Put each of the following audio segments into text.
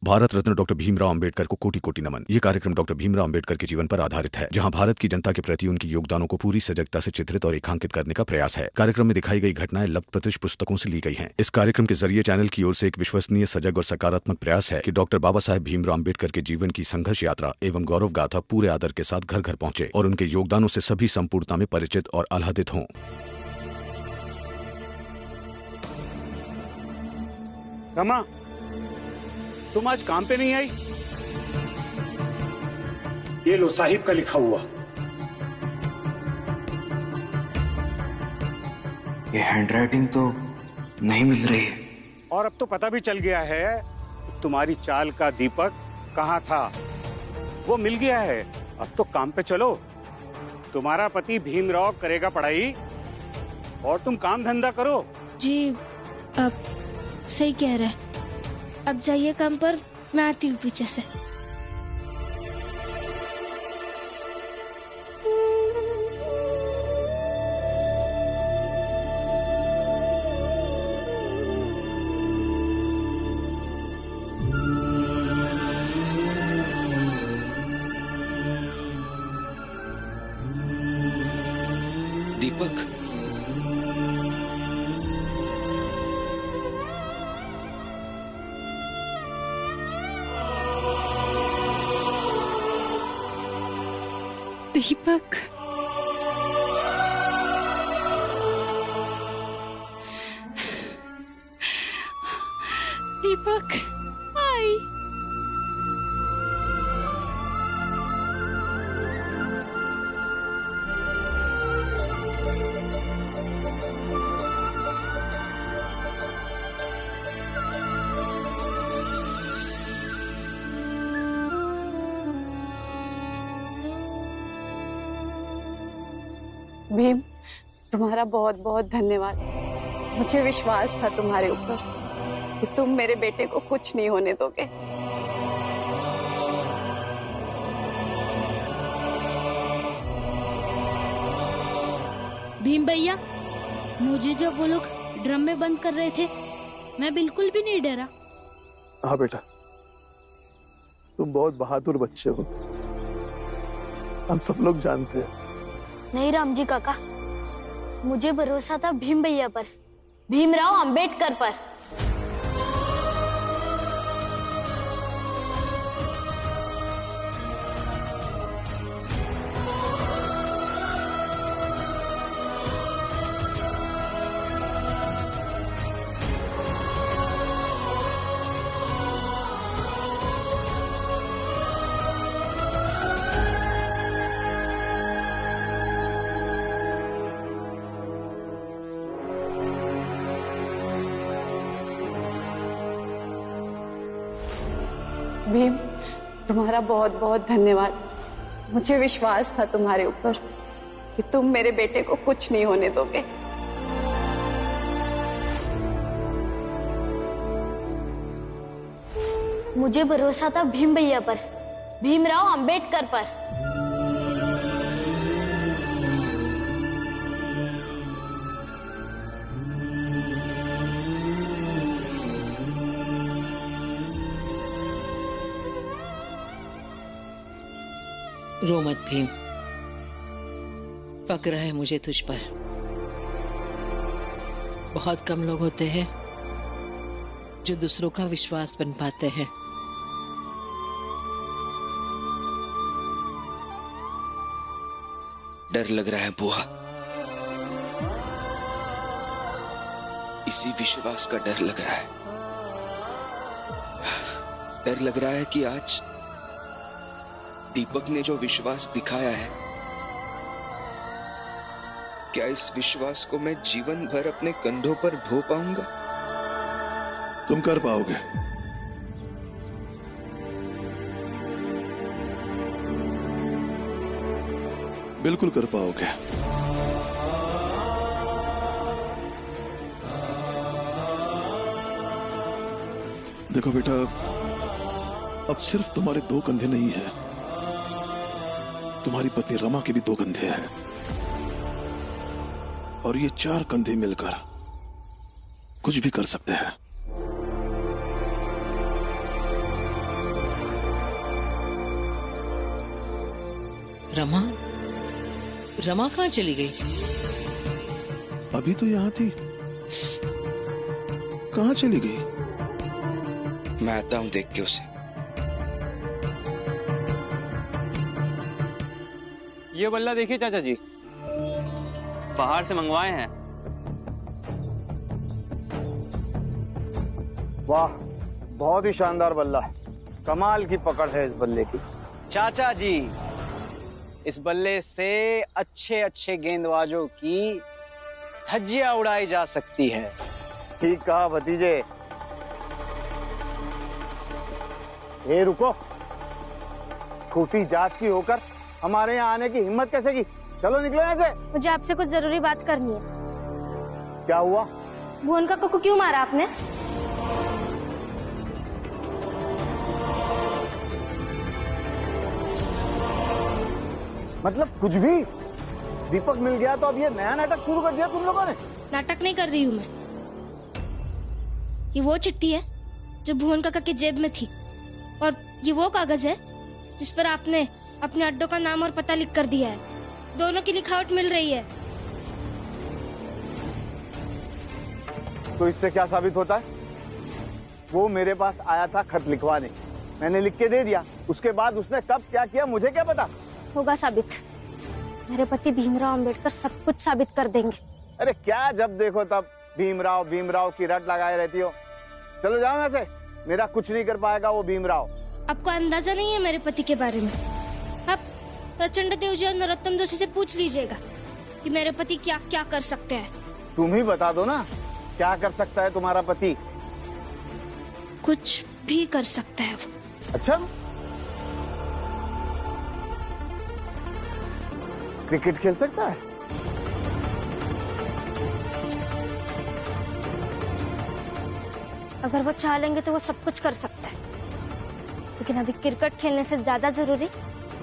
Bharat Ratna doctor Bhimrao Ambedkar को कोटि कोटि नमन। ये कार्यक्रम डॉक्टर भीमराव अंबेडकर के जीवन पर आधारित है, जहां भारत की जनता के प्रति उनके योगदानों को पूरी सजगता से चित्रित और रेखांकित करने का प्रयास है। कार्यक्रम में दिखाई गई घटनाएं लब्ध प्रतिष्ठ पुस्तकों से ली गई हैं। इस कार्यक्रम के जरिए चैनल की ओर से एक विश्वसनीय, सजग और सकारात्मक प्रयास है कि डॉक्टर बाबा साहेब भीमराव अंबेडकर के जीवन की संघर्ष यात्रा एवं गौरव गाथा पूरे आदर के साथ घर घर पहुंचे और उनके योगदानों से सभी संपूर्णता में परिचित और आह्लादित हों। रमा, तुम आज काम पे नहीं आई? ये लो साहिब का लिखा हुआ। ये हैंडराइटिंग तो नहीं मिल रही है। और अब तो पता भी चल गया है तुम्हारी चाल का दीपक कहाँ था। वो मिल गया है। अब तो काम पे चलो। तुम्हारा पति भीमराव करेगा पढ़ाई और तुम काम धंधा करो। जी अब सही कह रहे हैं। अब जाइए काम पर, मैं आती हूँ पीछे से। दीपक, दीपक, दीपक, हाय। भीम, तुम्हारा बहुत बहुत धन्यवाद। मुझे विश्वास था तुम्हारे ऊपर कि तुम मेरे बेटे को कुछ नहीं होने दोगे। भीम भैया, मुझे जब वो लोग ड्रम में बंद कर रहे थे, मैं बिल्कुल भी नहीं डरा। हाँ बेटा, तुम बहुत बहादुर बच्चे हो, हम सब लोग जानते हैं। नहीं राम जी काका, मुझे भरोसा था भीम भैया पर, भीमराव अंबेडकर पर। भीम, तुम्हारा बहुत बहुत धन्यवाद। मुझे विश्वास था तुम्हारे ऊपर कि तुम मेरे बेटे को कुछ नहीं होने दोगे। मुझे भरोसा था भीम भैया पर, भीमराव अंबेडकर पर। रो मत भीम, फक्र है मुझे तुझ पर। बहुत कम लोग होते हैं जो दूसरों का विश्वास बन पाते हैं। डर लग रहा है बुआ, इसी विश्वास का डर लग रहा है। डर लग रहा है कि आज दीपक ने जो विश्वास दिखाया है, क्या इस विश्वास को मैं जीवन भर अपने कंधों पर ढो पाऊंगा? तुम कर पाओगे। बिल्कुल कर पाओगे। देखो बेटा, अब सिर्फ तुम्हारे दो कंधे नहीं हैं, तुम्हारी पत्नी रमा के भी दो कंधे हैं, और ये चार कंधे मिलकर कुछ भी कर सकते हैं। रमा रमा कहाँ चली गई? अभी तो यहाँ थी, कहाँ चली गई? मैं आता हूं देख के उसे। ये बल्ला देखिए चाचा जी, बाहर से मंगवाए हैं। वाह, बहुत ही शानदार बल्ला है। कमाल की पकड़ है इस बल्ले की। चाचा जी, इस बल्ले से अच्छे अच्छे गेंदबाजों की धज्जियां उड़ाई जा सकती है। ठीक कहा भतीजे। ए रुको, छोटी जात की होकर हमारे यहाँ आने की हिम्मत कैसे की? चलो निकलो यहाँ से। मुझे आपसे कुछ जरूरी बात करनी है। क्या हुआ? भुवन काका को क्यों मारा आपने? मतलब कुछ भी? दीपक मिल गया तो अब ये नया नाटक शुरू कर दिया तुम लोगों ने? नाटक नहीं कर रही हूँ मैं। ये वो चिट्ठी है जो भुवन काका की जेब में थी, और ये वो कागज है जिस पर आपने अपने अड्डों का नाम और पता लिख कर दिया है। दोनों की लिखावट मिल रही है। तो इससे क्या साबित होता है? वो मेरे पास आया था खत लिखवाने, मैंने लिख के दे दिया। उसके बाद उसने कब क्या किया मुझे क्या पता? होगा साबित। मेरे पति भीमराव अंबेडकर सब कुछ साबित कर देंगे। अरे क्या जब देखो तब भीमराव भीमराव की रट लगाए रहती हो। चलो जाओ यहाँ से, मेरा कुछ नहीं कर पाएगा वो भीमराव। आपको अंदाजा नहीं है मेरे पति के बारे में। आप प्रचंड देव जी और नरोत्तम जोशी से पूछ लीजिएगा कि मेरे पति क्या क्या कर सकते हैं। तुम ही बता दो ना, क्या कर सकता है तुम्हारा पति? कुछ भी कर सकता है वो। अच्छा, क्रिकेट खेल सकता है? अगर वो चाह लेंगे तो वो सब कुछ कर सकता है, लेकिन अभी क्रिकेट खेलने से ज्यादा जरूरी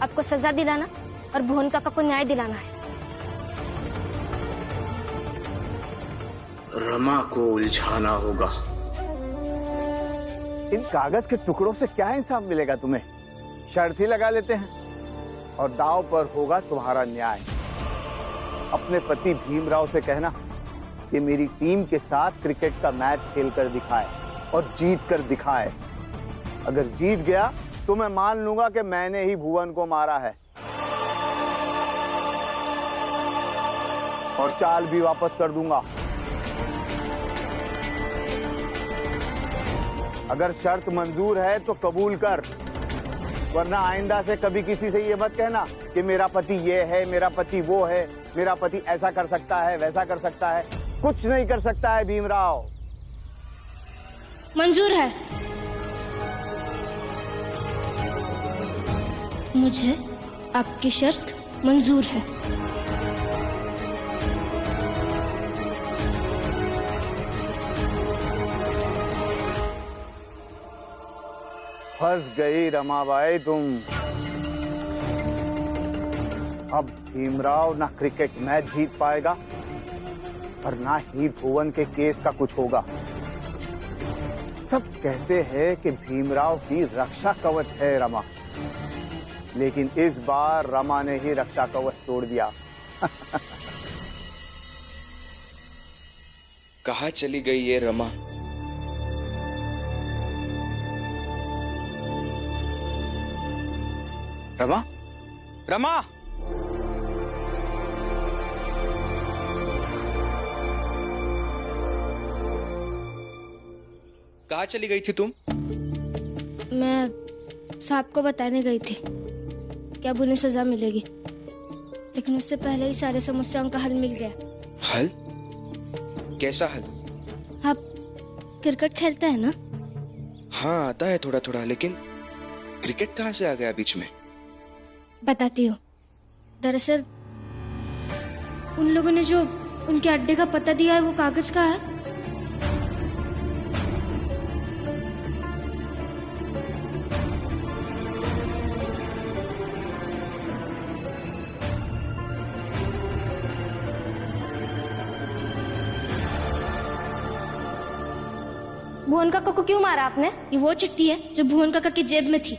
आपको सजा दिलाना और भुवन काका को न्याय दिलाना है। रमा को उलझाना होगा। इन कागज के टुकड़ों से क्या इंसाफ मिलेगा तुम्हें? शर्त ही लगा लेते हैं और दांव पर होगा तुम्हारा न्याय। अपने पति भीमराव से कहना कि मेरी टीम के साथ क्रिकेट का मैच खेलकर दिखाए और जीत कर दिखाए। अगर जीत गया तो मैं मान लूंगा कि मैंने ही भुवन को मारा है और चाल भी वापस कर दूंगा। अगर शर्त मंजूर है तो कबूल कर, वरना आइंदा से कभी किसी से ये मत कहना कि मेरा पति ये है, मेरा पति वो है, मेरा पति ऐसा कर सकता है, वैसा कर सकता है। कुछ नहीं कर सकता है भीमराव। मंजूर है। मुझे आपकी शर्त मंजूर है। फंस गई रमाबाई तुम। अब भीमराव ना क्रिकेट मैच जीत पाएगा और ना ही भुवन के केस का कुछ होगा। सब कहते हैं कि भीमराव की रक्षा कवच है रमा, लेकिन इस बार रमा ने ही रक्षा कवच तोड़ दिया। कहाँ चली गई ये रमा? रमा, रमा! कहाँ चली गई थी तुम? मैं साहब को बताने गई थी कि अब उन्हें सजा मिलेगी, लेकिन उससे पहले ही सारे समस्याओं का हल मिल गया। हल? कैसा हल? आप क्रिकेट खेलते हैं ना? हाँ, आता है थोड़ा थोड़ा, लेकिन क्रिकेट कहाँ से आ गया बीच में? बताती हूँ। दरअसल उन लोगों ने जो उनके अड्डे का पता दिया है वो कागज का है। भुवन काका को क्यों मारा आपने? ये वो चिट्ठी है जो भुवन काका की जेब में थी,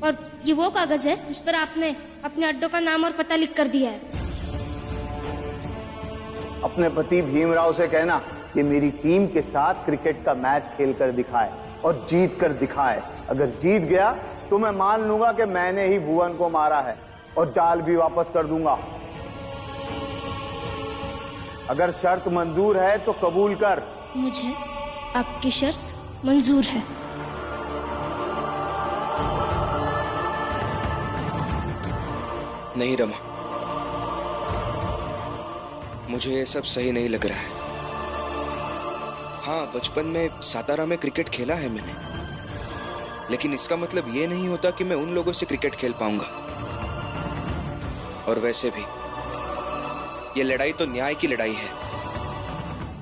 और ये वो कागज है जिस पर आपने अपने अड्डों का नाम और पता लिख कर दिया है। अपने पति भीमराव से कहना कि मेरी टीम के साथ क्रिकेट का मैच खेलकर दिखाए और जीत कर दिखाए। अगर जीत गया तो मैं मान लूंगा कि मैंने ही भुवन को मारा है और जाल भी वापस कर दूंगा। अगर शर्त मंजूर है तो कबूल कर। मुझे आपकी शर्त मंजूर है। नहीं रमा, मुझे ये सब सही नहीं लग रहा है। हाँ, बचपन में सातारा में क्रिकेट खेला है मैंने, लेकिन इसका मतलब ये नहीं होता कि मैं उन लोगों से क्रिकेट खेल पाऊंगा। और वैसे भी ये लड़ाई तो न्याय की लड़ाई है।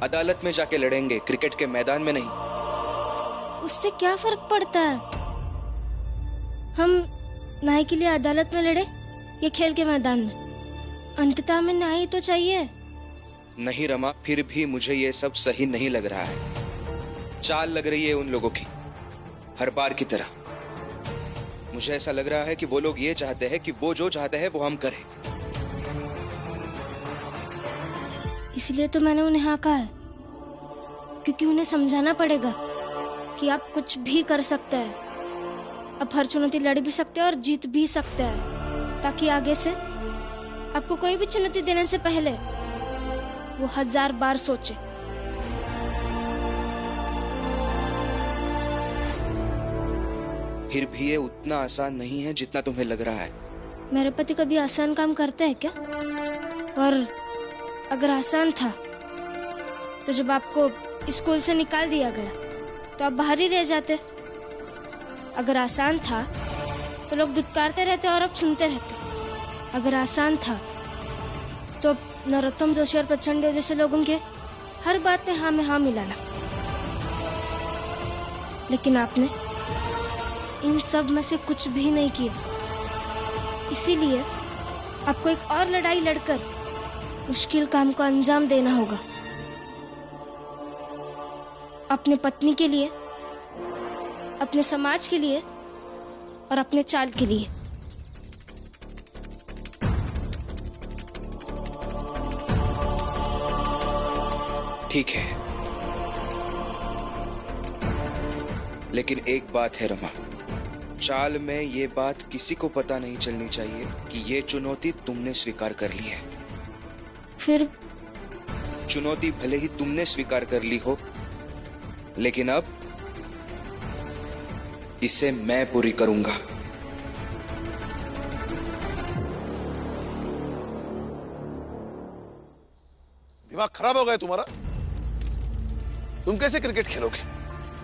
अदालत में जाके लड़ेंगे, क्रिकेट के मैदान में नहीं। उससे क्या फर्क पड़ता है? हम न्याय के लिए अदालत में लड़े या खेल के मैदान में, अंततः में न्याय तो चाहिए। नहीं रमा, फिर भी मुझे ये सब सही नहीं लग रहा है। चाल लग रही है उन लोगों की, हर बार की तरह। मुझे ऐसा लग रहा है कि वो लोग ये चाहते हैं कि वो जो चाहते हैं वो हम करें। इसलिए तो मैंने उन्हें हाँ कहा है, क्योंकि उन्हें समझाना पड़ेगा कि आप कुछ भी कर सकते हैं। आप हर चुनौती लड़ भी सकते हैं और जीत भी सकते हैं, ताकि आगे से आपको कोई भी चुनौती देने से पहले वो 1000 बार सोचे। फिर भी ये उतना आसान नहीं है जितना तुम्हें लग रहा है। मेरे पति कभी आसान काम करते हैं क्या? और अगर आसान था तो जब आपको स्कूल से निकाल दिया गया तो आप बाहर ही रह जाते। अगर आसान था तो लोग दुत्कारते रहते और आप सुनते रहते। अगर आसान था तो नरोत्तम जोशी और प्रचंड देव जैसे लोगों के हर बात में हाँ मिलाना। लेकिन आपने इन सब में से कुछ भी नहीं किया। इसीलिए आपको एक और लड़ाई लड़कर मुश्किल काम को अंजाम देना होगा, अपने पत्नी के लिए, अपने समाज के लिए और अपने चाल के लिए। ठीक है, लेकिन एक बात है रमा, चाल में ये बात किसी को पता नहीं चलनी चाहिए कि ये चुनौती तुमने स्वीकार कर ली है। फिर चुनौती भले ही तुमने स्वीकार कर ली हो, लेकिन अब इसे मैं पूरी करूंगा। दिमाग खराब हो गया तुम्हारा? तुम कैसे क्रिकेट खेलोगे?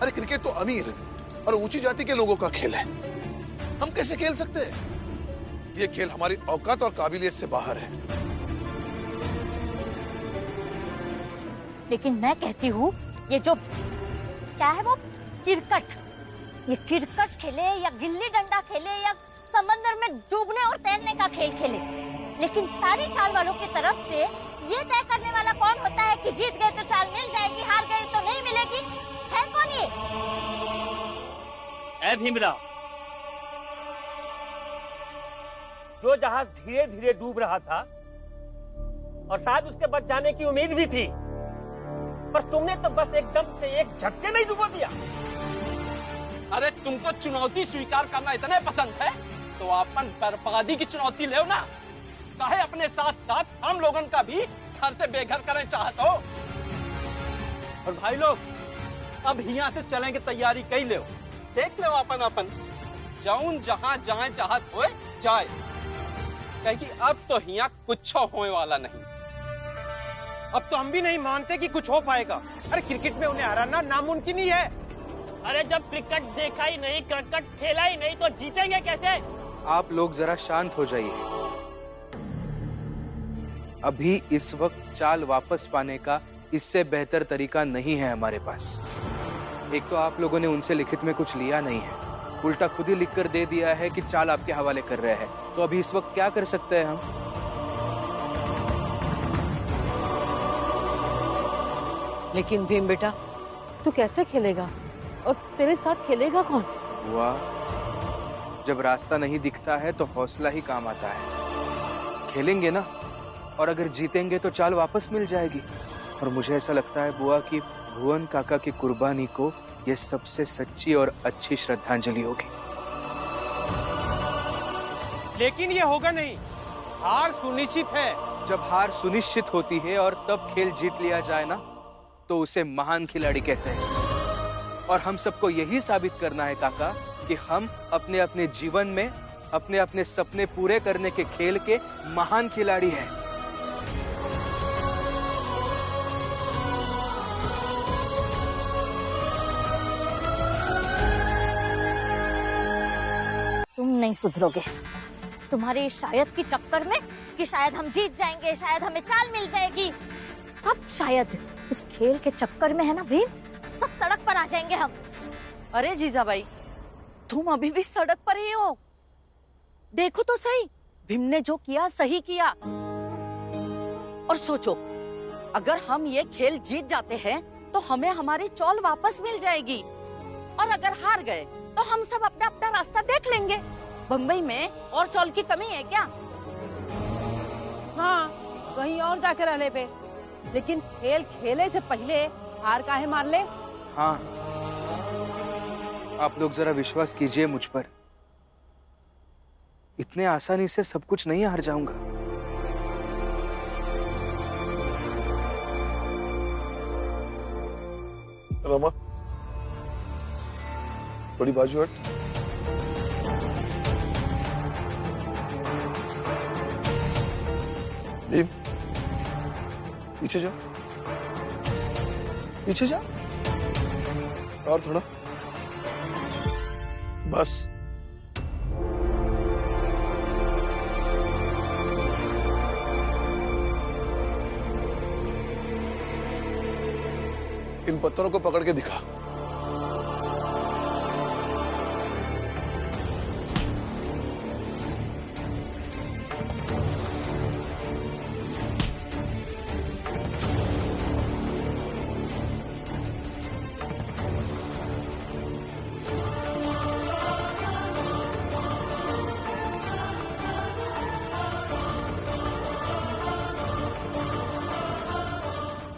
अरे क्रिकेट तो अमीर और ऊंची जाति के लोगों का खेल है, हम कैसे खेल सकते हैं? ये खेल हमारी औकात और काबिलियत से बाहर है। लेकिन मैं कहती हूँ ये जो क्या है वो क्रिकेट, ये क्रिकेट खेले या गिल्ली डंडा खेले या समंदर में डूबने और तैरने का खेल खेले, लेकिन सारी चाल वालों की तरफ से ये तय करने वाला कौन होता है कि जीत गए तो चाल मिल जाएगी, हार गए तो नहीं मिलेगी? है कौन ये? ऐ भीमराव, जो जहाज धीरे धीरे डूब रहा था और शायद उसके बच जाने की उम्मीद भी थी, पर तुमने तो बस एकदम से एक झटके में ही डुबो दिया। अरे तुमको चुनौती स्वीकार करना इतना पसंद है तो अपन बर्बादी की चुनौती ले ना। काहे अपने साथ साथ हम लोगन का भी घर से बेघर करना चाहते हो? और भाई लोग, अब यहाँ से चलेंगे, तैयारी कई ले, देख लो अपन जाऊन जहाँ जाए चाहत होए जाए, क्योंकि अब तो यहाँ कुछ होने वाला नहीं। अब तो हम भी नहीं मानते कि कुछ हो पाएगा। अरे क्रिकेट में उन्हें हराना नामुमकिन ही है। अरे जब क्रिकेट देखा ही नहीं, क्रिकेट खेला ही नहीं, तो जीतेंगे कैसे? आप लोग जरा शांत हो जाइए। अभी इस वक्त चाल वापस पाने का इससे बेहतर तरीका नहीं है हमारे पास। एक तो आप लोगों ने उनसे लिखित में कुछ लिया नहीं है, उल्टा खुद ही लिखकर दे दिया है कि चाल आपके हवाले कर रहे हैं। तो अभी इस वक्त क्या कर सकते हैं हम? लेकिन भीम बेटा, तू कैसे खेलेगा और तेरे साथ खेलेगा कौन? वाह, जब रास्ता नहीं दिखता है तो हौसला ही काम आता है। खेलेंगे ना, और अगर जीतेंगे तो चाल वापस मिल जाएगी। और मुझे ऐसा लगता है बुआ कि भुवन काका की कुर्बानी को ये सबसे सच्ची और अच्छी श्रद्धांजलि होगी। लेकिन ये होगा नहीं, हार सुनिश्चित है। जब हार सुनिश्चित होती है और तब खेल जीत लिया जाए ना, तो उसे महान खिलाड़ी कहते हैं। और हम सबको यही साबित करना है काका कि हम अपने अपने जीवन में अपने अपने सपने पूरे करने के खेल के महान खिलाड़ी हैं। तुम नहीं सुधरोगे। तुम्हारे शायद के चक्कर में कि शायद हम जीत जाएंगे, शायद हमें चाल मिल जाएगी, सब शायद इस खेल के चक्कर में है ना भीम, सब सड़क पर आ जाएंगे हम। अरे जीजाबाई, तुम अभी भी सड़क पर ही हो। देखो तो सही, भीम ने जो किया सही किया। और सोचो, अगर हम ये खेल जीत जाते हैं तो हमें हमारी चौल वापस मिल जाएगी। और अगर हार गए तो हम सब अपना अपना रास्ता देख लेंगे। बम्बई में और चौल की कमी है क्या? हाँ, कहीं और जाकर रह ले पे। लेकिन खेल खेले से पहले हार काहे मान ले? हाँ, आप लोग जरा विश्वास कीजिए मुझ पर। इतने आसानी से सब कुछ नहीं हार जाऊंगा। रमा, थोड़ी बाजू हट। भीम, पीछे जा, पीछे जा, और थोड़ा, बस। इन पत्थरों को पकड़ के दिखा।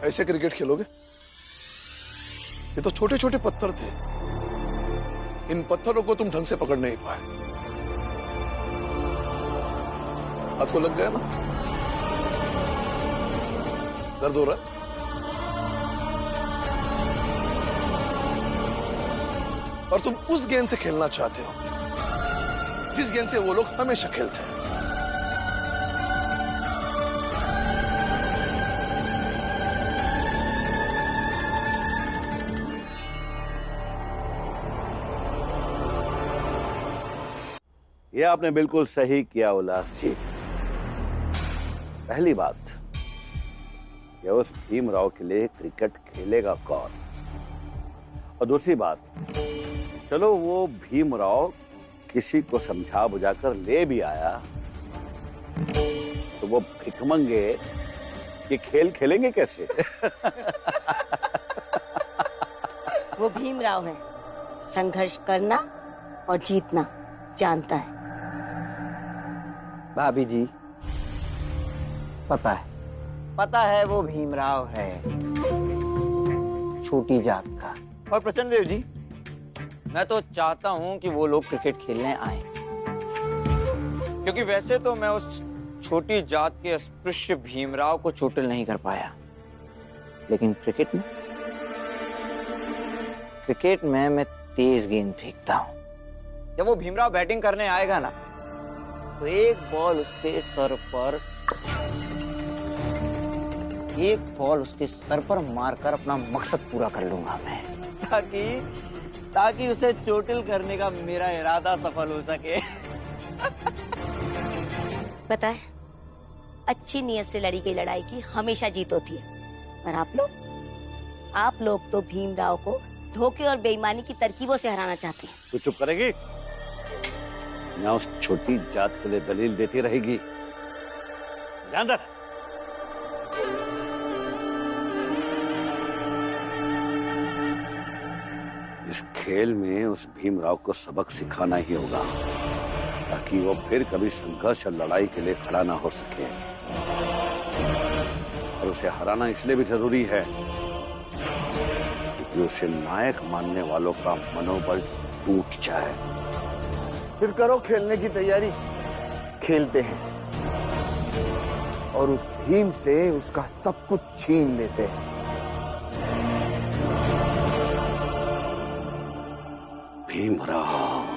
ऐसे क्रिकेट खेलोगे? ये तो छोटे छोटे पत्थर थे, इन पत्थरों को तुम ढंग से पकड़ नहीं पाए। हाथ को लग गया ना? दर्द हो रहा है? और तुम उस गेंद से खेलना चाहते हो जिस गेंद से वो लोग हमेशा खेलते हैं। ये आपने बिल्कुल सही किया उल्लास जी। पहली बात, ये उस भीमराव के लिए क्रिकेट खेलेगा कौन? और दूसरी बात, चलो वो भीमराव किसी को समझा बुझाकर ले भी आया तो वो भिखमंगे ये खेल खेलेंगे कैसे? वो भीमराव है, संघर्ष करना और जीतना जानता है। भाभी जी, पता है वो भीमराव है, छोटी जात का। और प्रचंड देव जी, मैं तो चाहता हूं कि वो लोग क्रिकेट खेलने आए, क्योंकि वैसे तो मैं उस छोटी जात के अस्पृश्य भीमराव को चोटिल नहीं कर पाया, लेकिन क्रिकेट में मैं तेज गेंद फेंकता हूं। जब वो भीमराव बैटिंग करने आएगा ना, तो एक बॉल उसके सर पर मारकर अपना मकसद पूरा कर लूंगा मैं, ताकि उसे चोटिल करने का मेरा इरादा सफल हो सके। पता है, अच्छी नीयत से लड़ी गई लड़ाई की हमेशा जीत होती है। पर आप लोग तो भीमराव को धोखे और बेईमानी की तरकीबों से हराना चाहते हैं। तू चुप करेगी या उस छोटी जात के लिए दलील देती रहेगी? अंदर। इस खेल में उस भीमराव को सबक सिखाना ही होगा। ताकि वो फिर कभी संघर्ष और लड़ाई के लिए खड़ा ना हो सके। और उसे हराना इसलिए भी जरूरी है क्योंकि उसे नायक मानने वालों का मनोबल टूट जाए। फिर करो खेलने की तैयारी, खेलते हैं और उस भीम से उसका सब कुछ छीन लेते हैं। भीमराव